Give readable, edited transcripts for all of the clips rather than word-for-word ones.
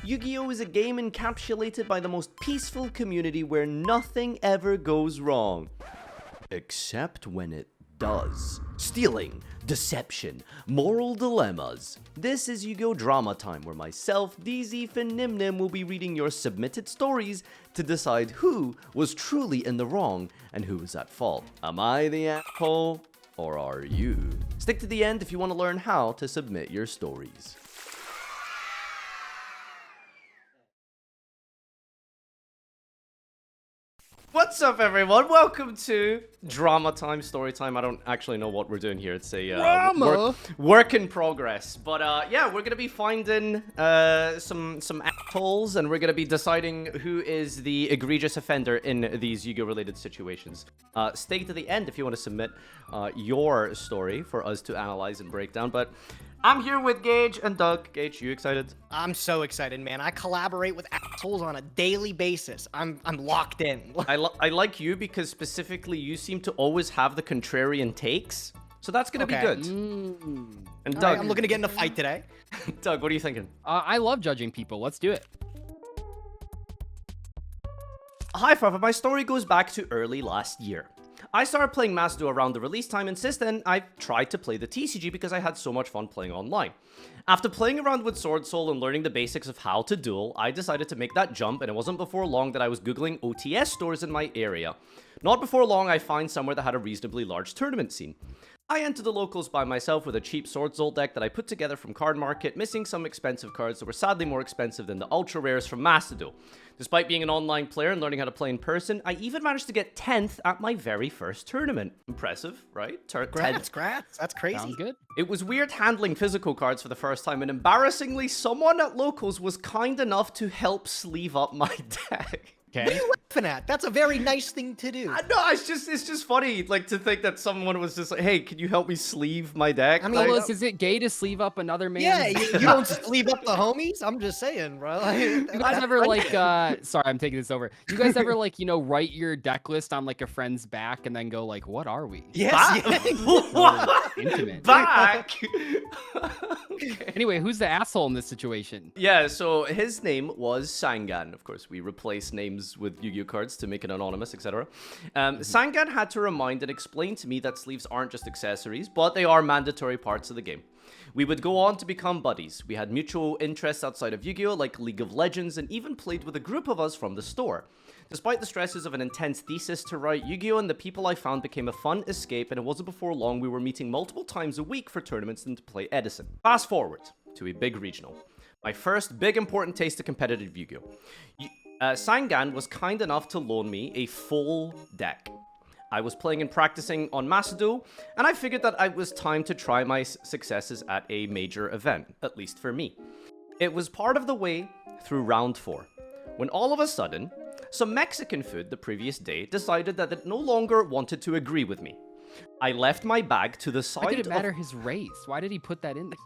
Yu-Gi-Oh! Is a game encapsulated by the most peaceful community where nothing ever goes wrong. Except when it does. Stealing, deception, moral dilemmas. This is Yu-Gi-Oh! Drama Time, where myself, DZ, and Nimnim will be reading your submitted stories to decide who was truly in the wrong and who was at fault. Am I the asshole, or are you? Stick to the end if you want to learn how to submit your stories. What's up, everyone? Welcome to Drama Time, Story Time. I don't actually know what we're doing here. It's a work in progress. But yeah, we're gonna be finding some assholes, and we're gonna be deciding who is the egregious offender in these Yu-Gi-Oh! Related situations. Stay to the end if you want to submit your story for us to analyze and break down. But I'm here with Gage and Doug. Gage, you excited? I'm so excited, man. I collaborate with assholes on a daily basis. I'm locked in. I like you because specifically you seem to always have the contrarian takes. So that's going to be good. And Doug, right, I'm looking to get in a fight today. Doug, what are you thinking? I love judging people. Let's do it. Hi, Farfa. My story goes back to early last year. I started playing Masdo around the release time, and since then, I tried to play the TCG because I had so much fun playing online. After playing around with Sword Soul and learning the basics of how to duel, I decided to make that jump, and it wasn't before long that I was googling OTS stores in my area. Not before long, I find somewhere that had a reasonably large tournament scene. I entered the locals by myself with a cheap Sword Soul deck that I put together from Card Market, missing some expensive cards that were sadly more expensive than the ultra rares from Masdo. Despite being an online player and learning how to play in person, I even managed to get 10th at my very first tournament. Impressive, right? Congrats. That's crazy. Sounds good. It was weird handling physical cards for the first time, and embarrassingly, someone at locals was kind enough to help sleeve up my deck. What are you laughing at? That's a very nice thing to do. No, it's just funny, like, to think that someone was just like, hey, can you help me sleeve my deck? I mean, is it gay to sleeve up another man? Yeah, you don't sleeve up the homies? I'm just saying, bro. You guys ever, like, sorry, I'm taking this over. You guys ever, like, you know, write your deck list on, like, a friend's back and then go, like, what are we? Yes. Intimate. Back! Okay. Anyway, who's the asshole in this situation? Yeah, so his name was Sangan. Of course, we replaced names with Yu-Gi-Oh cards to make it anonymous, etc. Sangan had to remind and explain to me that sleeves aren't just accessories, but they are mandatory parts of the game. We would go on to become buddies. We had mutual interests outside of Yu-Gi-Oh, like League of Legends, and even played with a group of us from the store. Despite the stresses of an intense thesis to write, Yu-Gi-Oh and the people I found became a fun escape, and it wasn't before long we were meeting multiple times a week for tournaments and to play Edison. Fast forward to a big regional. My first big important taste of competitive Yu-Gi-Oh! Sangan was kind enough to loan me a full deck. I was playing and practicing on Masdo, and I figured that it was time to try my successes at a major event, at least for me. It was part of the way through round 4, when all of a sudden, some Mexican food the previous day decided that it no longer wanted to agree with me. I left my bag to the side. Why did it matter his race? Why did he put that in there?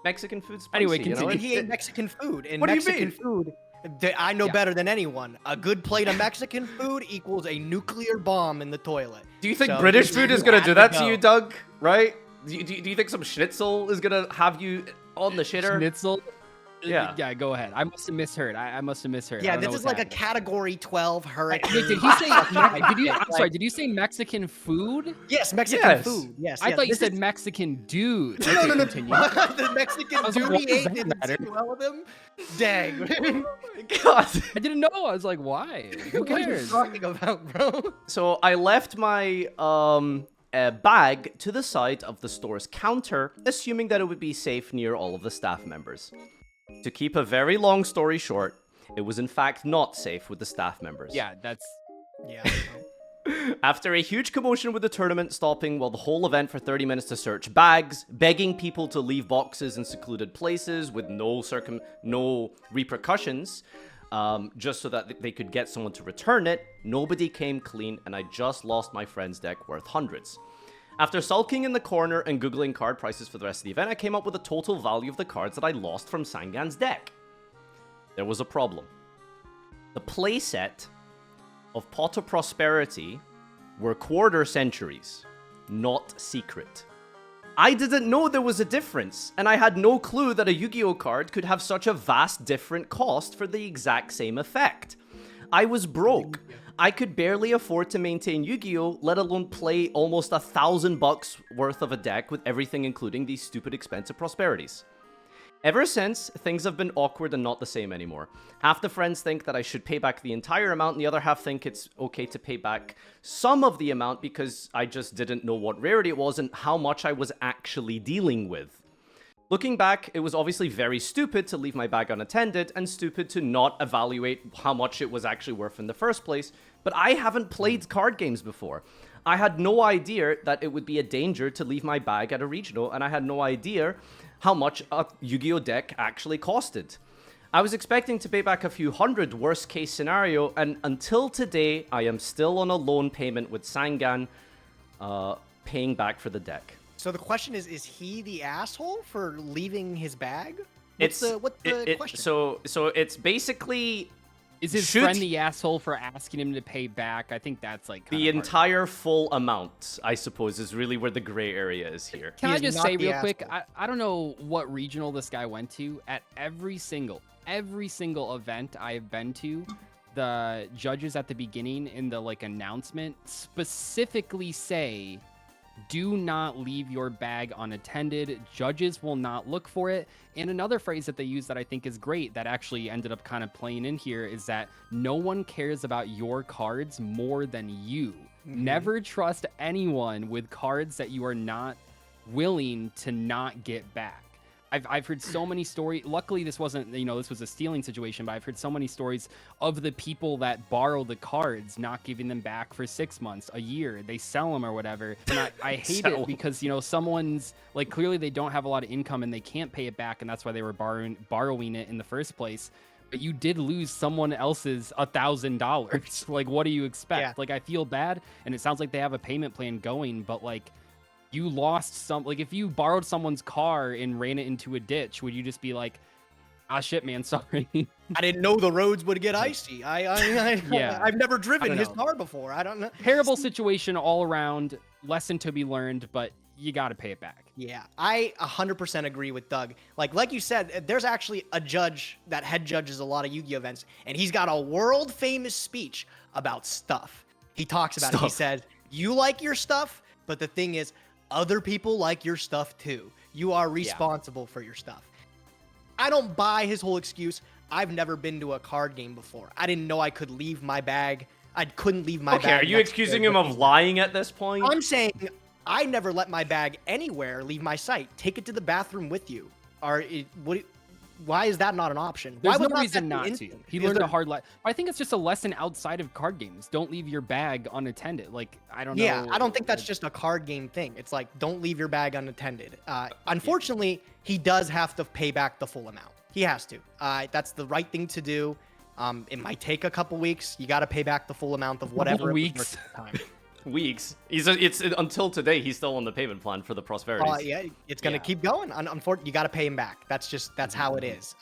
Mexican food spicy, Anyway, you know? continue. He ate Mexican food. And What do you Mexican mean? food, I know better than anyone. A good plate of Mexican food equals a nuclear bomb in the toilet. Do you think So British food is gonna do that to go. you, Doug? Right? Do you think some schnitzel is gonna have you on the shitter? Schnitzel? Yeah. Yeah, go ahead. I must have misheard. I must have misheard. Yeah, I don't know this is what's like a happening. category 12 hurricane. Wait, did he say? I'm sorry. Did you say Mexican food? Yes, Mexican Yes. food. Yes. I thought you this said is- Mexican dude. No, no, no. Continue. The Mexican I was like, dude what he does ate that didn't matter? sit well with him. Dang. God. I didn't know. I was like, why? Who What are you cares? talking about, bro? So I left my bag to the side of the store's counter, assuming that it would be safe near all of the staff members. To keep a very long story short, it was in fact not safe with the staff members. Yeah, that's. Yeah. After a huge commotion with the tournament stopping the whole event for 30 minutes to search bags, begging people to leave boxes in secluded places with no repercussions, just so that they could get someone to return it, nobody came clean, and I just lost my friend's deck worth hundreds. After sulking in the corner and googling card prices for the rest of the event, I came up with the total value of the cards that I lost from Sangan's deck. There was a problem. The playset of Pot of Prosperity were quarter centuries, not secret. I didn't know there was a difference, and I had no clue that a Yu-Gi-Oh card could have such a vast different cost for the exact same effect. I was broke. I could barely afford to maintain Yu-Gi-Oh, let alone play almost $1,000 worth of a deck with everything including these stupid expensive prosperities. Ever since, things have been awkward and not the same anymore. Half the friends think that I should pay back the entire amount, and the other half think it's okay to pay back some of the amount because I just didn't know what rarity it was and how much I was actually dealing with. Looking back, it was obviously very stupid to leave my bag unattended and stupid to not evaluate how much it was actually worth in the first place, but I haven't played card games before. I had no idea that it would be a danger to leave my bag at a regional, and I had no idea how much a Yu-Gi-Oh deck actually costed. I was expecting to pay back a few hundred worst case scenario, and until today, I am still on a loan payment with Sangan, paying back for the deck. So the question is he the asshole for leaving his bag? What's the question? So it's basically... Is his friend the asshole for asking him to pay back? I think that's like the entire full amount, I suppose, is really where the gray area is here. Can I just say real quick? I don't know what regional this guy went to. At every single event I have been to, the judges at the beginning in the like announcement specifically say, do not leave your bag unattended. Judges will not look for it. And another phrase that they use that I think is great that actually ended up kind of playing in here is that no one cares about your cards more than you. Never trust anyone with cards that you are not willing to not get back. I've heard so many stories. Luckily, this wasn't, this was a stealing situation, but I've heard so many stories of the people that borrow the cards, not giving them back for 6 months, a year. They sell them or whatever. And I hate it because, someone's like, clearly they don't have a lot of income and they can't pay it back. And that's why they were borrowing it in the first place. But you did lose someone else's $1,000. Like, what do you expect? Yeah. Like, I feel bad. And it sounds like they have a payment plan going, but like, you lost some, like if you borrowed someone's car and ran it into a ditch, would you just be like, ah, shit, man, sorry? I didn't know the roads would get icy. Yeah. I've never driven his car before. I don't know. Terrible situation all around. Lesson to be learned, but you got to pay it back. Yeah, I 100% agree with Doug. Like you said, there's actually a judge that head judges a lot of Yu-Gi-Oh events, and he's got a world famous speech about stuff. He talks about it. He says, you like your stuff, but the thing is, other people like your stuff too. You are responsible for your stuff. I don't buy his whole excuse. I've never been to a card game before. I didn't know I could leave my bag. I couldn't leave my bag. Okay, are you accusing him of lying at this point? I'm saying I never let my bag anywhere leave my sight. Take it to the bathroom with you. Why is that not an option? There's Why no reason not to. He learned a hard lesson. I think it's just a lesson outside of card games. Don't leave your bag unattended. Like, I don't know. Yeah, I don't think that's just a card game thing. It's like, don't leave your bag unattended. Unfortunately, he does have to pay back the full amount. He has to. That's the right thing to do. It might take a couple weeks. You got to pay back the full amount of whatever. Weeks. Weeks. It's until today. He's still on the payment plan for the prosperities. Yeah, it's gonna keep going. Unfortunately, you got to pay him back. That's how it is.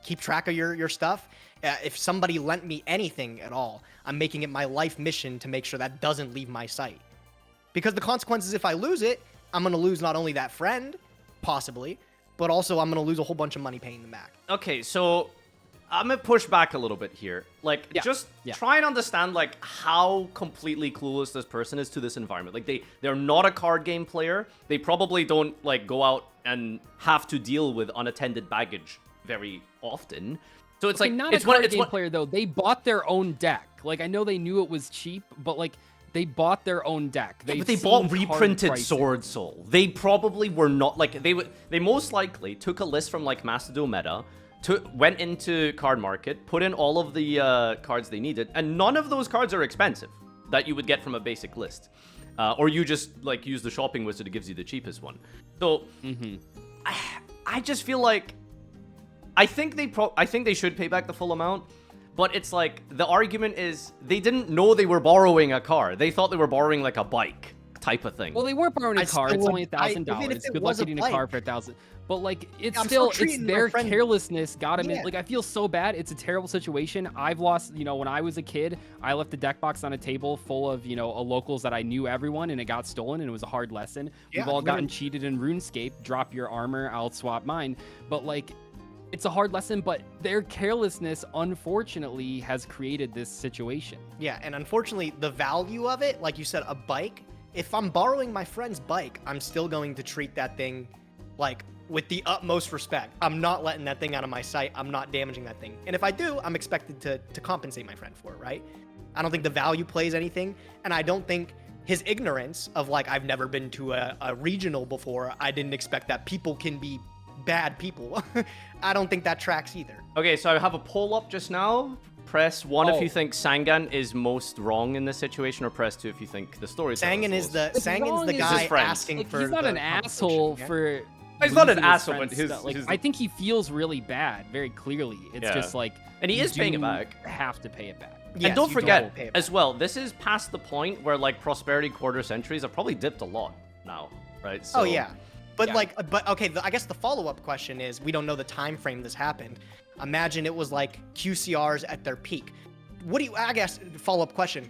Keep track of your stuff. If somebody lent me anything at all, I'm making it my life mission to make sure that doesn't leave my sight. Because the consequences, if I lose it, I'm gonna lose not only that friend, possibly, but also I'm gonna lose a whole bunch of money paying them back. Okay, so I'm gonna push back a little bit here. Like, try and understand, like, how completely clueless this person is to this environment. Like, they're not a card game player. They probably don't, like, go out and have to deal with unattended baggage very often. So it's like, not it's a card game player, though. They bought their own deck. Like, I know they knew it was cheap, but, like, they bought their own deck. But they bought reprinted Sword Soul. They probably were not, like, they most likely took a list from, like, Macedo Meta, went into card market, put in all of the cards they needed, and none of those cards are expensive that you would get from a basic list. Or you just, like, use the shopping wizard that gives you the cheapest one. So, I just feel like, I think they should pay back the full amount, but it's like, the argument is, they didn't know they were borrowing a car. They thought they were borrowing, like, a bike. type of thing. Well, they weren't borrowing I a car. still It's would- only even $1,000. if it Good luck was a getting a car bike. for 1,000. But like, it's I'm still still it's treating my their friend- carelessness got him in. Yeah. Like, I feel so bad. It's a terrible situation. I've lost. When I was a kid, I left the deck box on a table full of a locals that I knew everyone, and it got stolen, and it was a hard lesson. Yeah, We've all gotten literally. cheated in RuneScape. Drop your armor, I'll swap mine. But like, it's a hard lesson. But their carelessness, unfortunately, has created this situation. Yeah, and unfortunately, the value of it, like you said, a bike. If I'm borrowing my friend's bike, I'm still going to treat that thing like with the utmost respect. I'm not letting that thing out of my sight. I'm not damaging that thing. And if I do, I'm expected to compensate my friend for it, right? I don't think the value plays anything. And I don't think his ignorance of like, I've never been to a regional before. I didn't expect that people can be bad people. I don't think that tracks either. Okay, so I have a poll up just now. Press 1 if you think Sangan is most wrong in this situation, or press 2 if you think the story's Sangan is the guy friend. asking Like, for he's not the an asshole compensation, yeah? for. He's not an losing his asshole, friend's but his- stuff. Like, his- I think he feels really bad, very clearly. It's Yeah. just like, And he you is paying it do back. Have to pay it back. Yes, And don't you forget, pay it back. as well, this is past the point where like prosperity quarter centuries have probably dipped a lot now, right? So, Oh yeah, but Yeah. okay. I guess the follow-up question is, we don't know the time frame this happened. Imagine it was like QCRs at their peak. What do you? I guess follow-up question.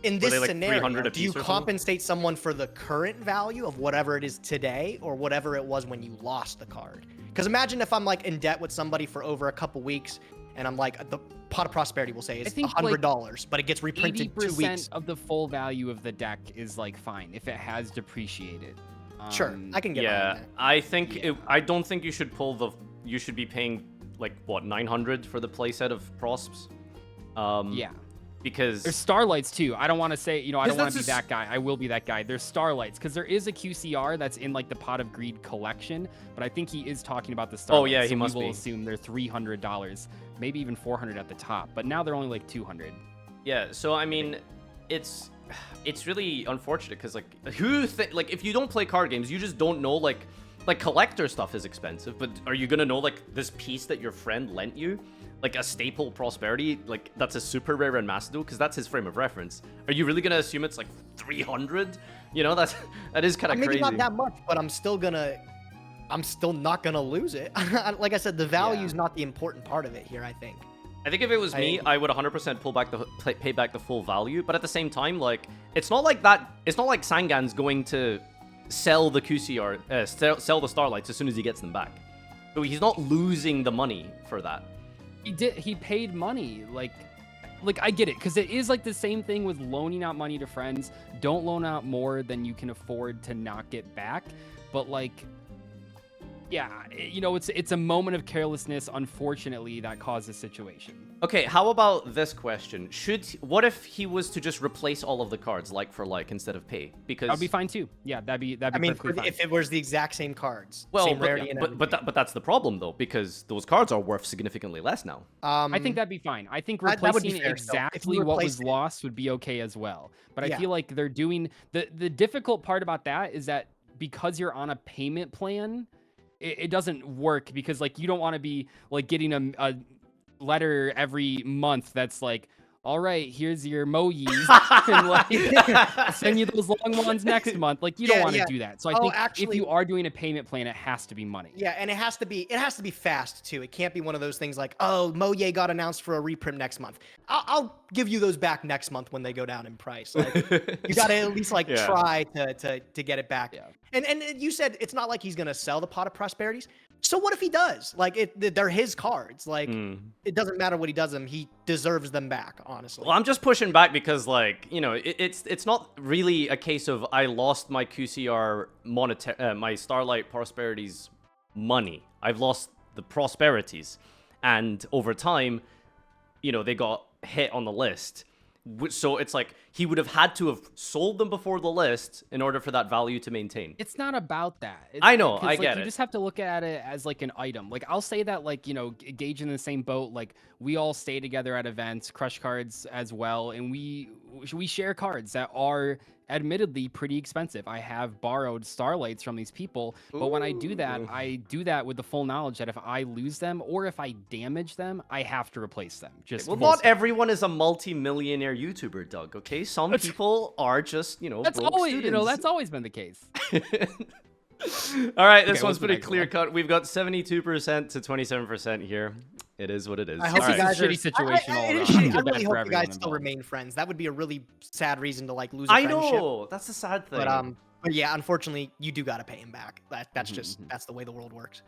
In this they, like, scenario, 300 a do you piece or something? compensate someone for the current value of whatever it is today, or whatever it was when you lost the card? Because imagine if I'm like in debt with somebody for over a couple weeks, and I'm like, the pot of prosperity will say is think, $100, but it gets reprinted 2 80% weeks. of the full value of the deck is like fine if it has depreciated. Sure, I can get Yeah, behind that. I think I don't think you should pull the. You should be paying like what 900 for the playset of prosps. Yeah. Because There's Starlights too. I don't want to say, I don't want that's to be just- that guy. I will be that guy. There's Starlights because there is a QCR that's in like the Pot of Greed collection, but I think he is talking about the Starlights. Oh, yeah, he so must we will be. assume they're $300, maybe even $400 at the top, but now they're only like $200. yeah, so I mean, it's really unfortunate because like like if you don't play card games, you just don't know like collector stuff is expensive, but are you gonna know like this piece that your friend lent you? Like a staple prosperity, like that's a super rare in Macedon, because that's his frame of reference. Are you really gonna assume it's like 300? That is kind of Maybe crazy. not that much, but I'm still not gonna lose it. Like I said, the value is not the important part of it here, I think. I think if it was me, I would 100% pay back the full value. But at the same time, like it's not like that. It's not like Sangan's going to sell the QCR, sell the Starlights as soon as he gets them back. So he's not losing the money for that. He paid money. Like I get it, because it is like the same thing with loaning out money to friends. Don't loan out more than you can afford to not get back. But like, yeah, it's a moment of carelessness, unfortunately, that caused this situation. Okay, how about this question? What if he was to just replace all of the cards like for like instead of pay? Because That'd be fine too. Yeah, that'd be I mean, perfectly fine. if it was the exact same cards, well, same rarity and but that's the problem though, because those cards are worth significantly less now. I think that'd be fine. I think that would be replacing fair still. If you exactly what replaced was it- lost would be okay as well. But I Yeah. feel like they're doing the difficult part about that is that because you're on a payment plan, it doesn't work, because like you don't want to be like getting a letter every month that's like, all right, here's your Moyes, and like send you those long ones next month. Like you don't Yeah, want to yeah. do that. So I Oh, think if actually- you are doing a payment plan, it has to be money. Yeah, and it has to be fast too. It can't be one of those things like, oh, Moye got announced for a reprint next month. I'll give you those back next month when they go down in price. Like, you got to at least like Yeah. try to get it back. Yeah. And you said it's not like he's gonna sell the Pot of Prosperities. So what if he does? Like they're his cards. Like it doesn't matter what he does them. He deserves them back. Honestly. Well, I'm just pushing back because, like, it's not really a case of I lost my QCR my Starlight Prosperities money. I've lost the prosperities, and over time, they got hit on the list. So it's like he would have had to have sold them before the list in order for that value to maintain. It's not about that. I know, 'cause, I like, get you it. just have to look at it as like an item. Like I'll say that, like, Gage in the same boat. Like we all stay together at events, Crush Cards as well, and we share cards that are admittedly pretty expensive. I have borrowed starlights from these people, but when I do that with the full knowledge that if I lose them or if I damage them, I have to replace them. Just Well, full not stop. everyone is a multi-millionaire YouTuber, Doug. Okay, some people are just That's broke always students. that's always been the case. All right, this Okay, one's what's the pretty next clear one? cut. We've got 72% to 27% here. It is what it is. I hope All you right. guys are. Shitty situation all it is around. shitty. I Feel bad really for hope you everyone guys still involved. remain friends. That would be a really sad reason to like lose a I friendship. know. That's the sad thing. But yeah, unfortunately, you do gotta pay him back. That's just that's the way the world works.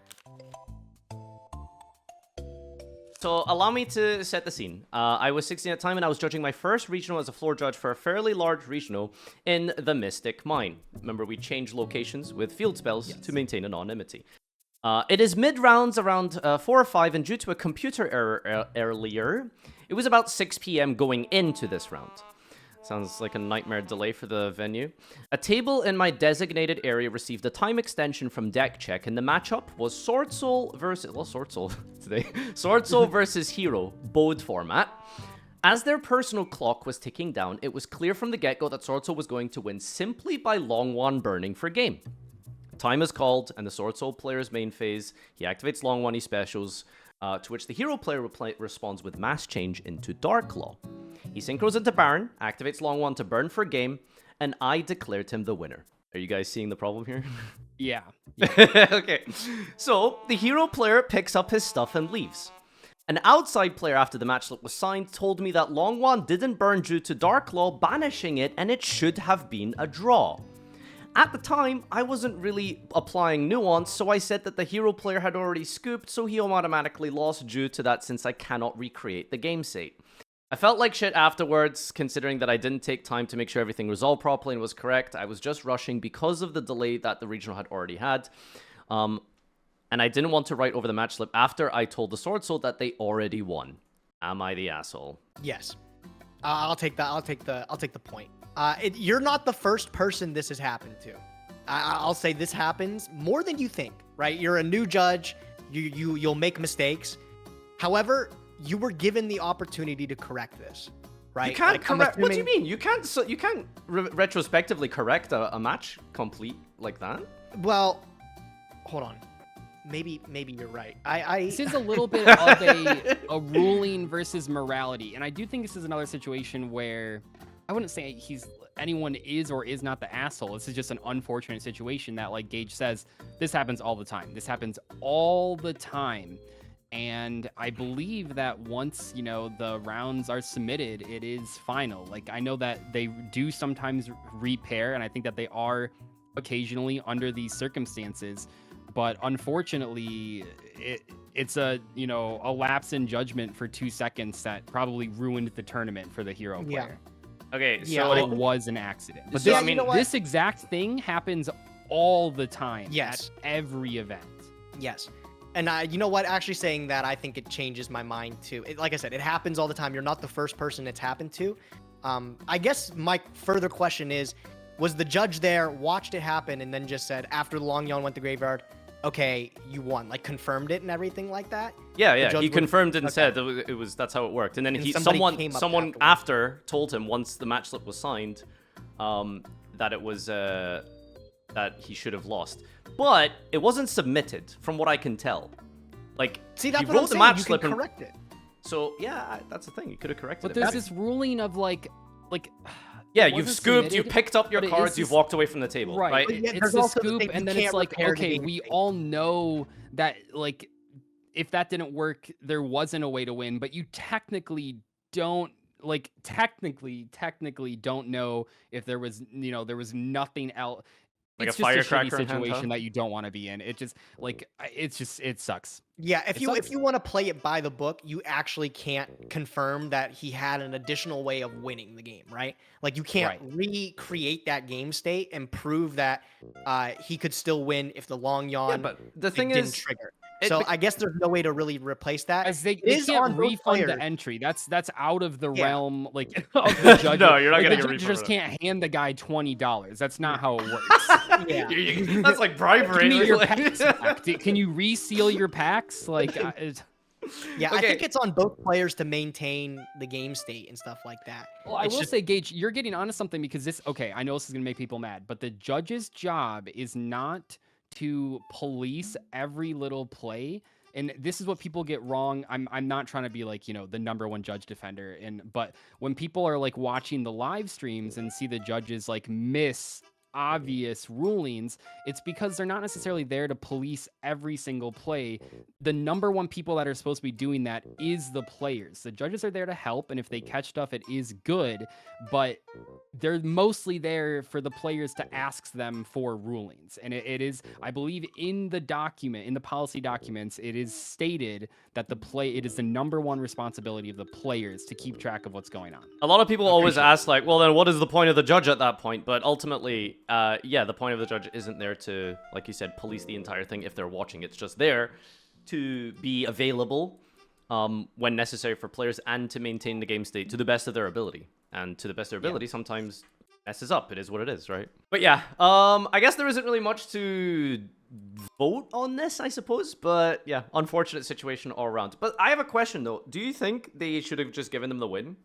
So allow me to set the scene. I was 16 at the time, and I was judging my first regional as a floor judge for a fairly large regional in the Mystic Mine. Remember, we changed locations with field spells to maintain anonymity. It is mid-rounds around 4 or 5, and due to a computer error earlier, it was about 6 p.m. going into this round. Sounds like a nightmare delay for the venue. A table in my designated area received a time extension from deck check, and the matchup was Sword Soul versus... Well, Sword Soul today. Sword Soul versus Hero, Bode format. As their personal clock was ticking down, it was clear from the get-go that Sword Soul was going to win simply by Long One burning for game. Time is called, and the Sword Soul player's main phase, he activates Long One, he specials, to which the hero player responds with Mass Change into Dark Claw. He synchros into Baron, activates Long One to burn for game, and I declared him the winner. Are you guys seeing the problem here? Yeah. Okay. So, the hero player picks up his stuff and leaves. An outside player after the match was signed told me that Long One didn't burn due to Dark Claw banishing it, and it should have been a draw. At the time, I wasn't really applying nuance, so I said that the hero player had already scooped, so he automatically lost due to that since I cannot recreate the game state. I felt like shit afterwards, considering that I didn't take time to make sure everything resolved properly and was correct. I was just rushing because of the delay that the regional had already had. And I didn't want to write over the match slip after I told the Sword Soul that they already won. Am I the asshole? Yes. I'll take that. I'll take the point. You're not the first person this has happened to. I'll say this happens more than you think, right? You're a new judge. You'll make mistakes. However, you were given the opportunity to correct this, right? You can't Like, I'm correct. What do you assuming- mean? You can't retrospectively correct a match complete like that. Well, hold on. Maybe you're right. This is a little bit of a ruling versus morality, and I do think this is another situation where I wouldn't say anyone is or is not the asshole. This is just an unfortunate situation that, like Gage says, this happens all the time. This happens all the time. And I believe that once, the rounds are submitted, it is final. Like, I know that they do sometimes repair, and I think that they are occasionally under these circumstances. But unfortunately, it's a lapse in judgment for 2 seconds that probably ruined the tournament for the hero player. Okay, Yeah, so But it was an accident. But So, this, I mean- this exact thing happens all the time Yes. at every event. Yes. And you know what? Actually saying that, I think it changes my mind too. Like I said, it happens all the time. You're not the first person it's happened to. I guess my further question is, was the judge there, watched it happen, and then just said, after the Long Yawn went to graveyard, okay, you won, like confirmed it and everything like that? yeah, judge he would- confirmed it and okay. said it was that's how it worked. And then And he somebody someone came up someone afterwards. after told him once the match slip was signed, that it was that he should have lost, but it wasn't submitted from what I can tell. Like, See, that's he what I'm wrote the saying. match You slip can and correct it. so yeah, that's the thing. You could have corrected But it. there's That's- this ruling of like yeah, it you've wasn't scooped, you submitted, picked up your but it cards, is you've this- walked away from the table, right? But yeah, It's there's the also the scoop, thing, and you then can't it's like, repair the okay, game we state. all know that, like, if that didn't work, there wasn't a way to win, but you technically don't, like, technically don't know if there was, there was nothing else. Like It's a just a shitty firecracker in hand, situation huh? that you don't want to be in. It just, like, it sucks. Yeah, if It you sucks. want to play it by the book, you actually can't confirm that he had an additional way of winning the game, right? Like you can't recreate that game state and prove that he could still win if the Long Yawn Yeah, but the thing didn't is, trigger. it So be- I guess there's no way to really replace that. As they It is on can't both refund players. the entry. That's out of the Yeah. realm, like, of the judge. No, you're not Like, gonna the get a judge refund just for can't hand the guy $20. That's not how it works. Yeah. that's like bribery. Give me your like- packs back. Can you reseal your packs? Like, Yeah, I Okay. think it's on both players to maintain the game state and stuff like that. Well, I It's will just- say, Gage, you're getting onto something because okay, I know this is going to make people mad, but the judge's job is not to police every little play. And this is what people get wrong. I'm not trying to be like, the #1 judge defender. But when people are like watching the live streams and see the judges like miss obvious rulings, it's because they're not necessarily there to police every single play. The #1 people that are supposed to be doing that is the players. The judges are there to help, and if they catch stuff, it is good, but they're mostly there for the players to ask them for rulings. And it is, I believe, in the policy documents, it is stated that it is the #1 responsibility of the players to keep track of what's going on. A lot of people always ask, like, well, then what is the point of the judge at that point? But ultimately, yeah, the point of the judge isn't there to, like you said, police the entire thing if they're watching. It's just there to be available when necessary for players and to maintain the game state to the best of their ability. And to the best of their ability, sometimes messes up. It is what it is, right? But yeah, I guess there isn't really much to vote on this, I suppose. But yeah, unfortunate situation all around. But I have a question, though. Do you think they should have just given them the win?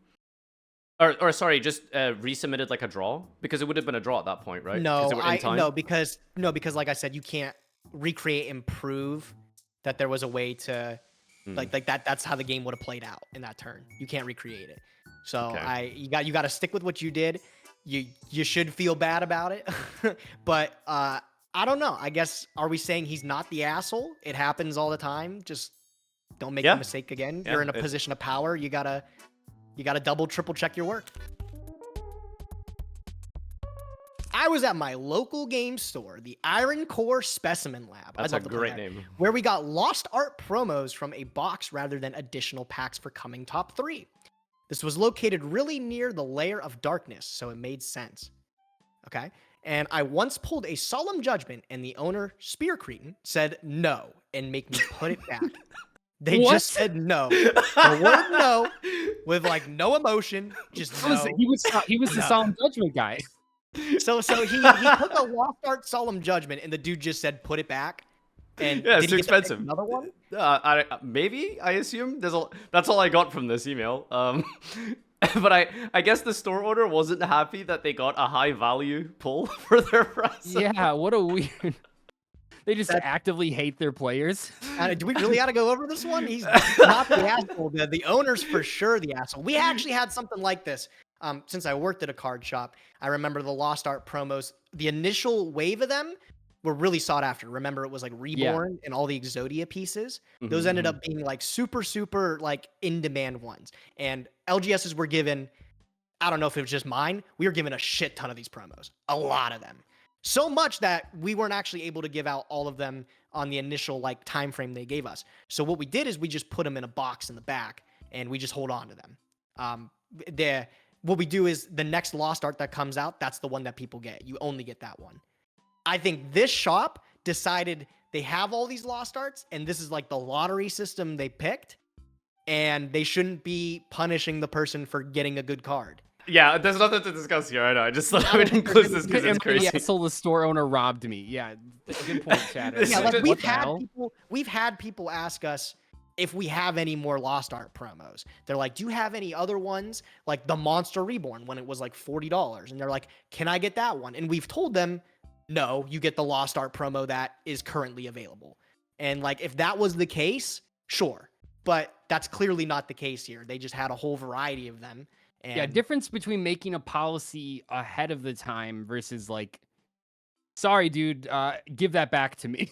Or sorry, just resubmitted like a draw? Because it would have been a draw at that point, right? No, they were in time? no, because like I said, you can't recreate and prove that there was a way to like that. That's how the game would have played out in that turn. You can't recreate it. So Okay. you got to stick with what you did. You should feel bad about it, but I don't know. I guess, are we saying he's not the asshole? It happens all the time. Just don't make Yeah. the mistake again. Yeah, You're in a position of power. You gotta double, triple check your work. I was at my local game store, the Iron Core Specimen Lab. That's I'd a love to play great that, name. where we got lost art promos from a box rather than additional packs for coming top 3. This was located really near the Lair of Darkness, so it made sense. Okay? And I once pulled a solemn judgment, and the owner, Spear Cretin, said no and make me put it back. They What? just said no. The word no, with like no emotion, just no. He was the solemn judgment guy. So he took a lost art solemn judgment, and the dude just said put it back. And Yeah, did it's he too get to pick expensive. another one? Maybe, I assume. That's all I got from this email. But I guess the store owner wasn't happy that they got a high value pull for their price. Yeah, what a weird. They just actively hate their players. Do we really got to go over this one? He's not the asshole. The owner's for sure the asshole. We actually had something like this. Since I worked at a card shop, I remember the Lost Art promos. The initial wave of them were really sought after. Remember, it was like Reborn and all the Exodia pieces. Those ended up being like super like in demand ones. And LGSs were given, I don't know if it was just mine, we were given a shit ton of these promos. A lot of them. So much that we weren't actually able to give out all of them on the initial like time frame they gave us. So what we did is we just put them in a box in the back and we just hold on to them. What we do is the next Lost Art that comes out, that's the one that people get. You only get that one. I think this shop decided they have all these Lost Arts and this is like the lottery system they picked, and they shouldn't be punishing the person for getting a good card. Yeah, there's nothing to discuss here. I know. I just thought I would include this because it's crazy. Yeah, so the store owner robbed me. Yeah, good point, Chad. This Yeah, is like just- we've had people ask us if we have any more Lost Art promos. They're like, do you have any other ones? Like the Monster Reborn when it was like $40. And they're like, can I get that one? And we've told them, no, you get the Lost Art promo that is currently available. And like, if that was the case, sure. But that's clearly not the case here. They just had a whole variety of them. And Yeah, difference between making a policy ahead of the time versus like, sorry, dude, give that back to me.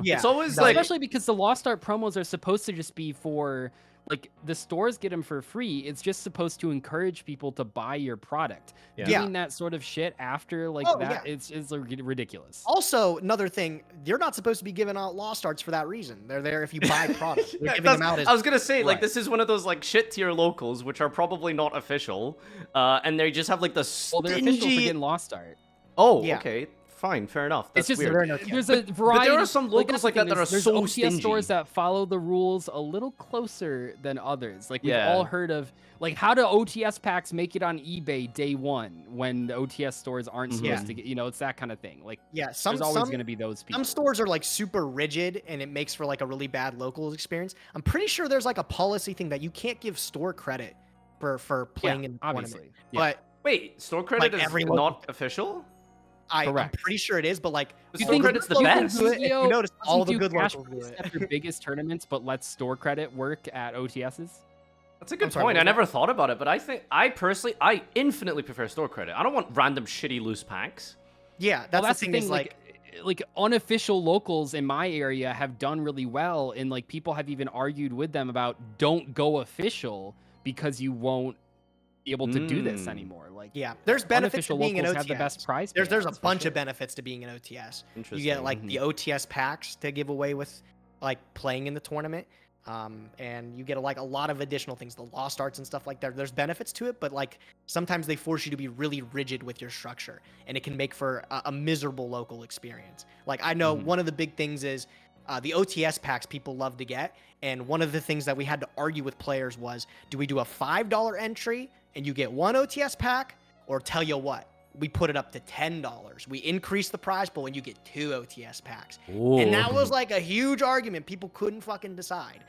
yeah, It's always no, like Especially because the Lost Art promos are supposed to just be for, like, the stores get them for free. It's just supposed to encourage people to buy your product. Yeah. Doing that sort of shit after, like, Oh, that, yeah. it's ridiculous. Also, another thing, you're not supposed to be giving out Lost Arts for that reason. They're there if you buy products. You're giving them out as I was gonna say, like, Right. this is one of those like shit tier locals, which are probably not official, and they just have like the Well, they're official for stingy. getting Lost Art. Oh, Yeah. okay, fine, fair enough. That's it's just weird. there's a variety. there are some locals that's like the that thing, that are there's so OTS stingy. stores that follow the rules a little closer than others. Like we've Yeah. all heard of, like how do OTS packs make it on eBay day one when the OTS stores aren't supposed to get? You know, it's that kind of thing. Like some there's always going to be those people. Some stores are like super rigid, and it makes for like a really bad local experience. I'm pretty sure there's like a policy thing that you can't give store credit for playing in the obviously. tournament. Yeah. But Wait, store credit Like, is every not official? I'm Correct. pretty sure it is. But like, The You store think- credit's the you think best. If you Yugioh notice, all doesn't the do good cash locals do prizes it. at their biggest tournaments, but lets store credit work at OTSs? That's a good sorry, point. what I was never thought about it, but I personally, I infinitely prefer store credit. I don't want random shitty loose packs. Yeah, Well, that's the thing. Is like unofficial locals in my area have done really well, and like people have even argued with them about don't go official because you won't be able to do this anymore. Like yeah, there's benefits to unofficial being an locals OTS. have the best prize. There's a payouts, for bunch sure. of benefits to being an OTS. You Interesting. get like the OTS packs to give away with like playing in the tournament. And you get like a lot of additional things, the lost arts and stuff like that. There's benefits to it, but like sometimes they force you to be really rigid with your structure, and it can make for a miserable local experience. Like I know one of the big things is the OTS packs people love to get, and one of the things that we had to argue with players was, do we do a $5 entry and you get one OTS pack, or tell you what, we put it up to $10. We increase the prize pool and you get 2 OTS packs. And that was like a huge argument. People couldn't fucking decide.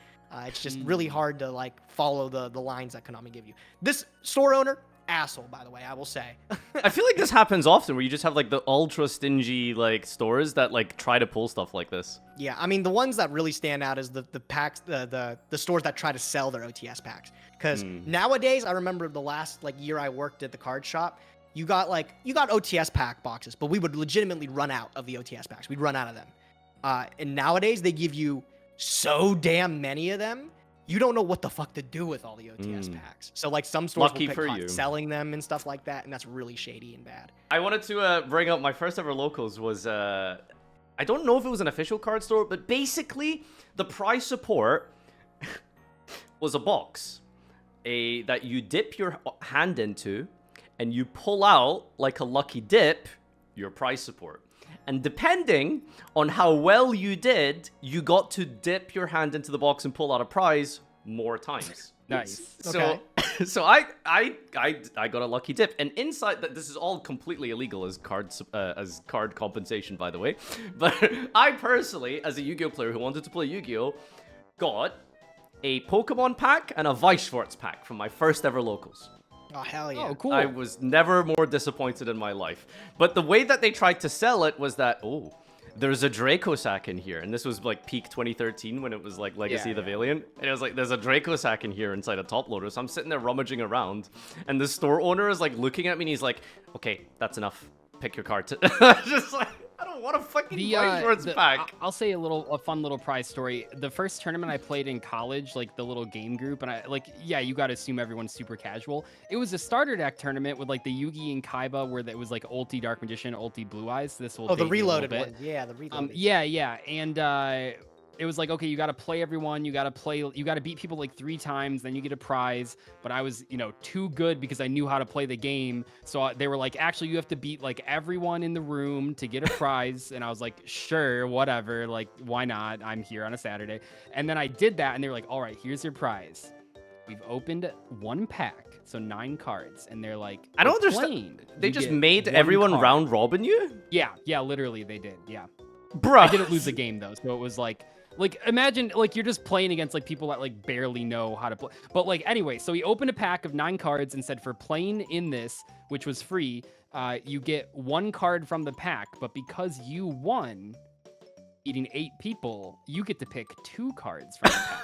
It's just really hard to like follow the lines that Konami give you. This store owner, asshole, by the way, I will say. I feel like this happens often, where you just have like the ultra stingy like stores that like try to pull stuff like this. Yeah, I mean the ones that really stand out is the packs, the stores that try to sell their OTS packs. Because nowadays, I remember the last like year I worked at the card shop, you got OTS pack boxes, but we would legitimately run out of the OTS packs. We'd run out of them. And nowadays they give you so damn many of them, you don't know what the fuck to do with all the OTS packs. So like some stores Lucky will for get caught you. selling them and stuff like that, and that's really shady and bad. I wanted to bring up my first ever locals was I don't know if it was an official card store, but basically the prize support was a box that you dip your hand into, and you pull out like a lucky dip your prize support. And depending on how well you did, you got to dip your hand into the box and pull out a prize more times. Nice. So, so I got a lucky dip, and inside that, this is all completely illegal as card compensation, by the way. But I personally, as a Yu-Gi-Oh player who wanted to play Yu-Gi-Oh, got a Pokemon pack and a Weisschwartz pack from my first ever locals. Oh hell yeah! Oh, cool. I was never more disappointed in my life. But the way that they tried to sell it was that, oh, there's a Draco sack in here. And this was like peak 2013 when it was like Legacy of the Valiant. And it was like, there's a Draco sack in here inside a top loader. So I'm sitting there rummaging around. And the store owner is like looking at me and he's like, okay, that's enough. Pick your card. Just like, I don't want a fucking Weisschwartz pack. I'll say a fun little prize story. The first tournament I played in college, like the little game group, and you got to assume everyone's super casual. It was a starter deck tournament with like the Yugi and Kaiba, where it was like ulti Dark Magician, ulti Blue Eyes. This will the date me a little reloaded bit. ones. Yeah, the reloaded. Yeah, and it was like, okay, you got to play everyone, you got to beat people like 3 times, then you get a prize. But I was, too good because I knew how to play the game. So they were like, actually, you have to beat like everyone in the room to get a prize. And I was like, sure, whatever. Like, why not? I'm here on a Saturday. And then I did that, and they were like, all right, here's your prize. We've opened 1 pack, so 9 cards. And they're like, I don't "We're understand. playing. They You just get made 1 everyone card." round robin you? Yeah, literally they did. Yeah. Bruh. I didn't lose the game though, so it was like imagine like you're just playing against like people that like barely know how to play. But like anyway, so he opened a pack of 9 cards and said for playing in this, which was free, you get 1 card from the pack, but because you won, eating 8 people, you get to pick 2 cards from the pack.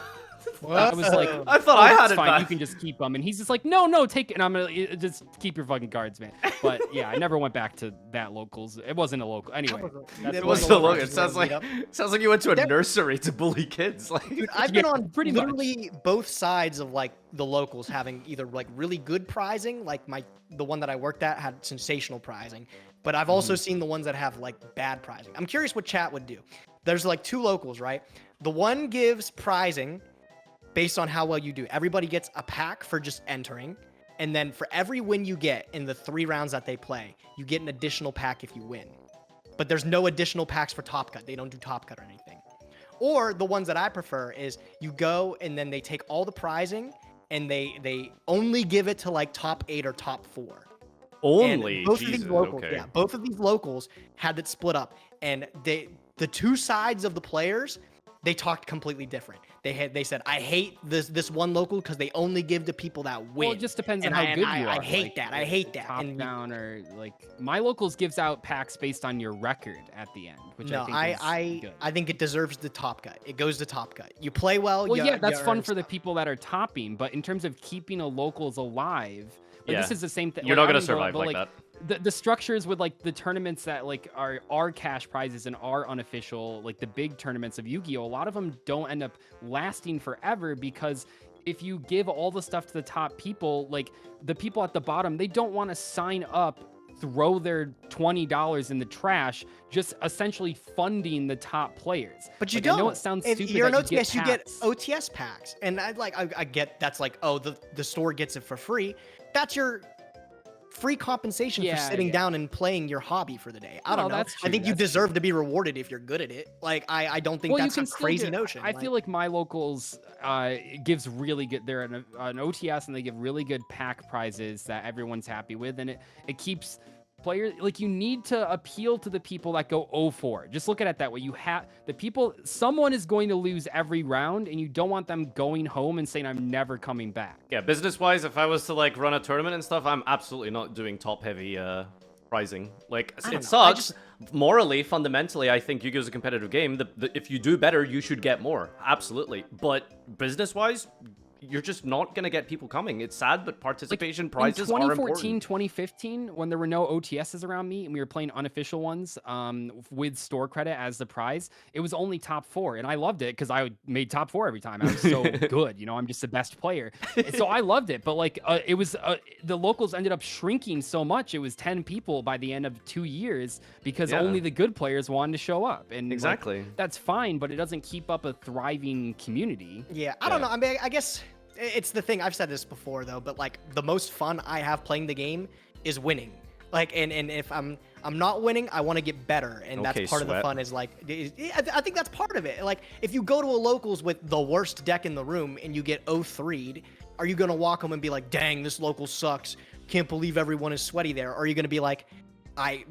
I was like, I thought I had that's it fine. back. You can just keep them. And he's just like, no, take it. And I'm gonna just keep your fucking cards, man. But yeah, I never went back to that locals. It wasn't a local anyway. It was so long. It sounds like you went to a nursery to bully kids. Like, Dude, I've been on pretty much. literally both sides of like the locals having either like really good prizing, like the one that I worked at had sensational prizing, but I've also seen the ones that have like bad prizing. I'm curious what chat would do. There's like 2 locals, right? The one gives prizing based on how well you do. Everybody gets a pack for just entering, and then for every win you get in the 3 rounds that they play, you get an additional pack if you win. but there's no additional packs for Top Cut. They don't do Top Cut or anything. Or the ones that I prefer is you go and then they take all the prizing and they only give it to like top 8 or top 4. Only? And both Jesus, of these locals, okay. yeah, both of these locals had it split up, and the two sides of the players, they talked completely different. They said, I hate this one local because they only give to people that win. Well, it just depends on And how good you are. I hate like, that. I hate that. Top And down or like my locals gives out packs based on your record at the end, which no, I think is good. I think it deserves the Top Cut. It goes to Top Cut. You play well. Well, you, yeah, that's you fun earn for the stuff. people that are topping, but in terms of keeping a locals alive, like, this is the same thing. You're like, not gonna I mean, survive the, like that. The structures with like the tournaments that like are cash prizes and are unofficial, like the big tournaments of Yu-Gi-Oh, a lot of them don't end up lasting forever because if you give all the stuff to the top people, like the people at the bottom, they don't want to sign up, throw their $20 in the trash, just essentially funding the top players. But you like, don't. I know it sounds If stupid. you're an that OTS, you get packs. OTS packs, and I get that's like, oh, the store gets it for free. That's your free compensation for sitting down and playing your hobby for the day. I don't know. That's I true, think you that's deserve to be rewarded if you're good at it. Like I don't think Well, that's you a can crazy still notion. I feel like my locals gives really good. They're an OTS and they give really good pack prizes that everyone's happy with, and it keeps players like you need to appeal to the people that go 0-4. Just look at it that way. You have the people. Someone is going to lose every round, and you don't want them going home and saying, "I'm never coming back." Yeah, business-wise, if I was to like run a tournament and stuff, I'm absolutely not doing top-heavy pricing. Like, don't it know. sucks. Morally, fundamentally, I think Yu-Gi-Oh's a competitive game. If you do better, you should get more. Absolutely. But business-wise, you're just not going to get people coming. It's sad, but participation prizes in are 2014, important. 2015, when there were no OTSs around me and we were playing unofficial ones with store credit as the prize, it was only top 4. And I loved it because I made top 4 every time. I was so good. You know, I'm just the best player. And so I loved it. But like it was the locals ended up shrinking so much. It was 10 people by the end of 2 years because only the good players wanted to show up. And Exactly. like, that's fine, but it doesn't keep up a thriving community. Yeah, I don't know. I mean, I guess it's the thing. I've said this before though, but like the most fun I have playing the game is winning. Like, and if I'm not winning, I want to get better, and Okay, that's part of the Sweat. fun. Is like, I think that's part of it. Like, if you go to a locals with the worst deck in the room and you get 0-3'd, are you gonna walk home and be like, "Dang, this local sucks. Can't believe everyone is sweaty there"? Or are you gonna be like, I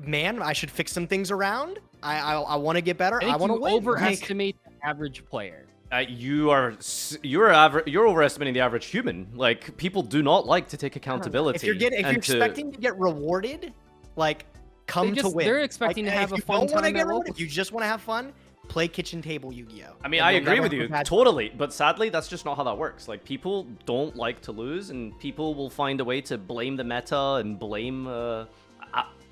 should fix some things around. I want to get better. I I want to win." overestimate the average player. You're overestimating the average human. Like, people do not like to take accountability. If you're expecting to get rewarded, like, come to win. They're expecting Like, to have if a fun you don't wanna time get at rewarded, locals. if you just want to have fun, play kitchen table Yu-Gi-Oh. I mean, And I you'll agree never with have a you, bad- totally. But sadly, that's just not how that works. Like, people don't like to lose, and people will find a way to blame the meta and blame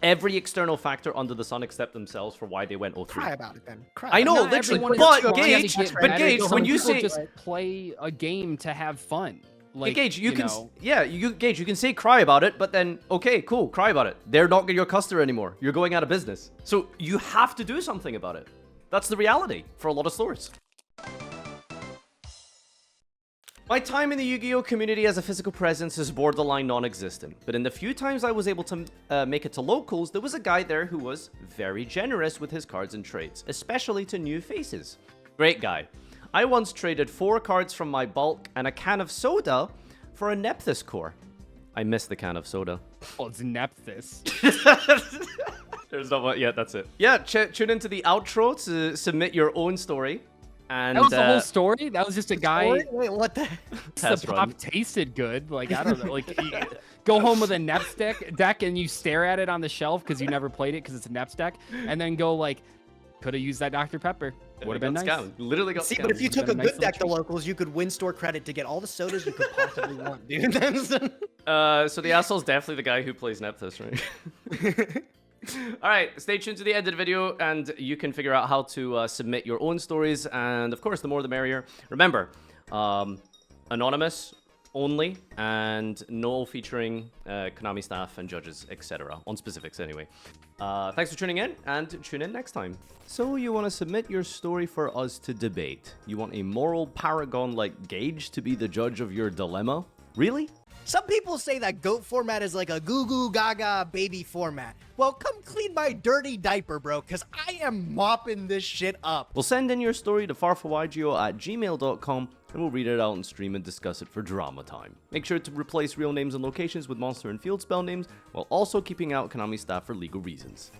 every external factor under the sun except themselves for why they went 0-3. Cry about it then. Cry. I know, about it. Not literally, everyone is but trying to Gage, get but better. Gage, Some when you people say just play a game to have fun, like, Gage, you can know, Gage, you can say cry about it, but then okay, cool, cry about it. They're not your customer anymore. You're going out of business, so you have to do something about it. That's the reality for a lot of stores. My time in the Yu-Gi-Oh community as a physical presence is borderline non-existent, but in the few times I was able to make it to locals, there was a guy there who was very generous with his cards and trades, especially to new faces. Great guy. I once traded 4 cards from my bulk and a can of soda for a Nephthys core. I miss the can of soda. well, it's Nephthys. There's not one. Yeah, that's it. Yeah, tune into the outro to submit your own story. And That was the whole story. That was just a guy. Wait, what the? test The run. pop tasted good. Like, I don't know. Like, you go home with a Neps deck and you stare at it on the shelf because you never played it because it's a Neps deck, and then go like, could have used that Dr. Pepper. Would have been Got nice. scammed. Literally got See, scammed. but if you took a been a nice good deck to little locals, you could win store credit to get all the sodas you could possibly want, dude. So the asshole's definitely the guy who plays Nephthys, right? Alright, stay tuned to the end of the video and you can figure out how to submit your own stories, and of course the more the merrier. Remember, anonymous only and no featuring Konami staff and judges, etc. On specifics anyway. Thanks for tuning in, and tune in next time. So you want to submit your story for us to debate. You want a moral paragon like Gage to be the judge of your dilemma? Really? Some people say that GOAT format is like a goo goo gaga baby format. Well, come clean my dirty diaper, bro, because I am mopping this shit up. Well, send in your story to farfayugioh@gmail.com and we'll read it out on stream and discuss it for drama time. Make sure to replace real names and locations with monster and field spell names while also keeping out Konami staff for legal reasons.